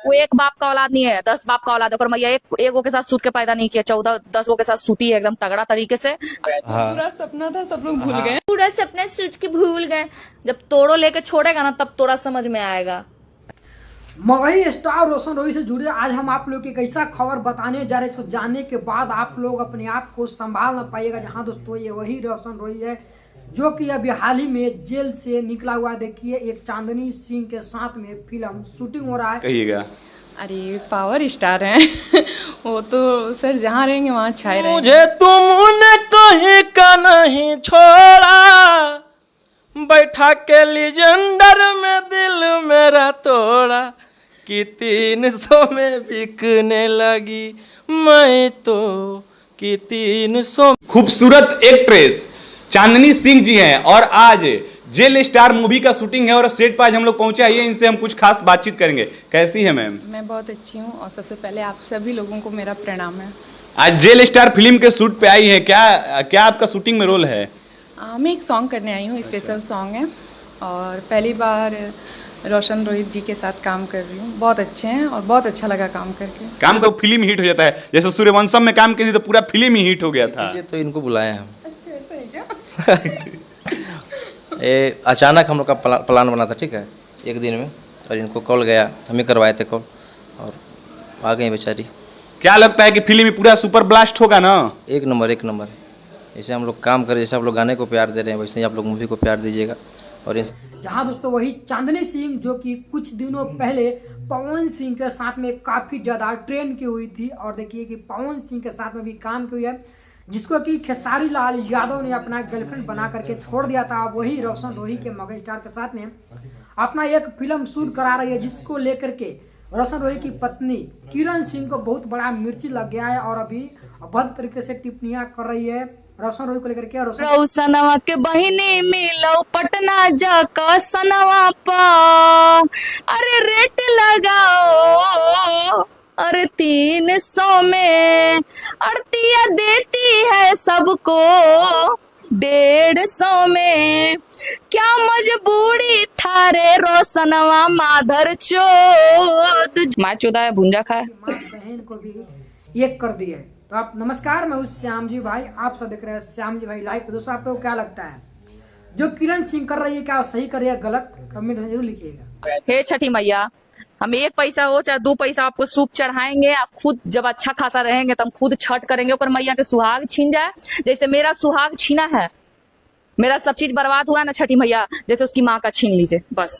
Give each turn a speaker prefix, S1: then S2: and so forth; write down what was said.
S1: वो एक बाप का औलाद नहीं है, 10 बाप का औलाद है। और मैया एक वो के साथ सूत के पैदा नहीं किया, 14-10 वो के साथ सूती है एकदम तगड़ा तरीके से।
S2: हाँ।
S3: पूरा सपना था, सब लोग भूल गए।
S1: पूरा सपना सोच के भूल गए। जब तोड़ो लेके छोड़ेगा ना तब तोड़ा समझ में आएगा।
S4: मगही स्टार रोशन रोही से जुड़े आज हम आप लोग एक ऐसा खबर बताने जा रहे हैं, जानने के बाद आप लोग अपने आप को संभाल ना पाइएगा। जहां दोस्तों ये वही रोशन रोही है जो कि अभी हाल ही में जेल से निकला हुआ। देखिए एक चांदनी सिंह के साथ में फिल्म शूटिंग हो रहा है।
S2: कहिएगा।
S3: अरे पावर स्टार हैं वो तो सर जहाँ रहेंगे वहाँ छाए रहेंगे।
S5: मुझे तुमने कहीं का नहीं छोड़ा, बैठा के लीजेंडर में दिल मेरा तोड़ा, कि 300 में बिकने लगी मैं तो, कि 300।
S2: खूबसूरत एक्ट्रेस चांदनी सिंह जी हैं और आज जेल स्टार मूवी का शूटिंग है और सेट पर आज हम लोग पहुंचे। आइए इनसे हम कुछ खास बातचीत करेंगे। कैसी है मैम? मैं
S3: बहुत अच्छी हूँ और सबसे पहले आप सभी लोगों को मेरा प्रणाम है।
S2: आज जेल स्टार फिल्म के शूट पे आई है, क्या क्या आपका शूटिंग में रोल है?
S3: मैं एक सॉन्ग करने आई हूँ, स्पेशल सॉन्ग है और पहली बार रोशन रोहित जी के साथ काम कर रही हूँ। बहुत अच्छे हैं और बहुत अच्छा लगा काम करके।
S2: काम तो फिल्म हिट हो जाता है, जैसे सूर्यवंशम में काम की थी तो पूरा फिल्म ही हिट हो गया था।
S5: ये तो इनको बुलाए हम।
S3: अच्छा ऐसा है क्या?
S5: ये अचानक हम लोग का प्लान बना था, ठीक है, एक दिन में, और इनको कॉल गया, हम ही करवाए थे कॉल और आ गई बेचारी।
S2: क्या लगता है कि फिल्म में पूरा सुपर ब्लास्ट होगा ना?
S5: एक नंबर एक नंबर। जैसे हम लोग काम करें, जैसे आप लोग गाने को प्यार दे रहे हैं, वैसे ही आप लोग मूवी को प्यार दीजिएगा। और
S4: जहां दोस्तों वही चांदनी सिंह जो कि कुछ दिनों पहले पवन सिंह के साथ में काफी ज्यादा ट्रेंड की हुई थी, और देखिए कि पवन सिंह के साथ में भी काम की हुई है, जिसको कि खेसारी लाल यादव ने अपना गर्लफ्रेंड बना करके छोड़ दिया था। वही रोशन रोही के मगही स्टार के साथ में अपना एक फिल्म शूट करा रही है, जिसको लेकर के रोशन रोही की पत्नी किरण सिंह को बहुत बड़ा मिर्ची लग गया है और अभी अभद्र तरीके से टिप्पणियां कर रही है रोशन रोही को लेकर के।
S1: रोशनवा के बहिनी मिलो पटना जाका सनवा पा, अरे रेट लगाओ, अरे 300 में अड़तिया देती है सबको 150 में। क्या मजबूरी था रे रोशनवा माधर चोद, माँ चोदा है भुंजा खाए।
S4: माँ बहन को भी एक कर दी है। तो आप नमस्कार, मैं हूँ श्याम जी भाई, आप सब देख रहे हैं श्याम जी भाई लाइव। दोस्तों आप लोग क्या लगता है जो किरण सिंह कर रही है, क्या सही कर रही है गलत? कमेंट में जरूर लिखिएगा।
S1: हे छठी मैया, हम 1 पैसा हो चाहे 2 पैसा आपको सूप चढ़ाएंगे। आप खुद जब अच्छा खासा रहेंगे तो हम खुद छठ करेंगे। और मैया के सुहाग छीन जाए, जैसे मेरा सुहाग छीना है, मेरा सब चीज बर्बाद हुआ है ना छठी मैया, जैसे उसकी माँ का छीन लीजिए बस।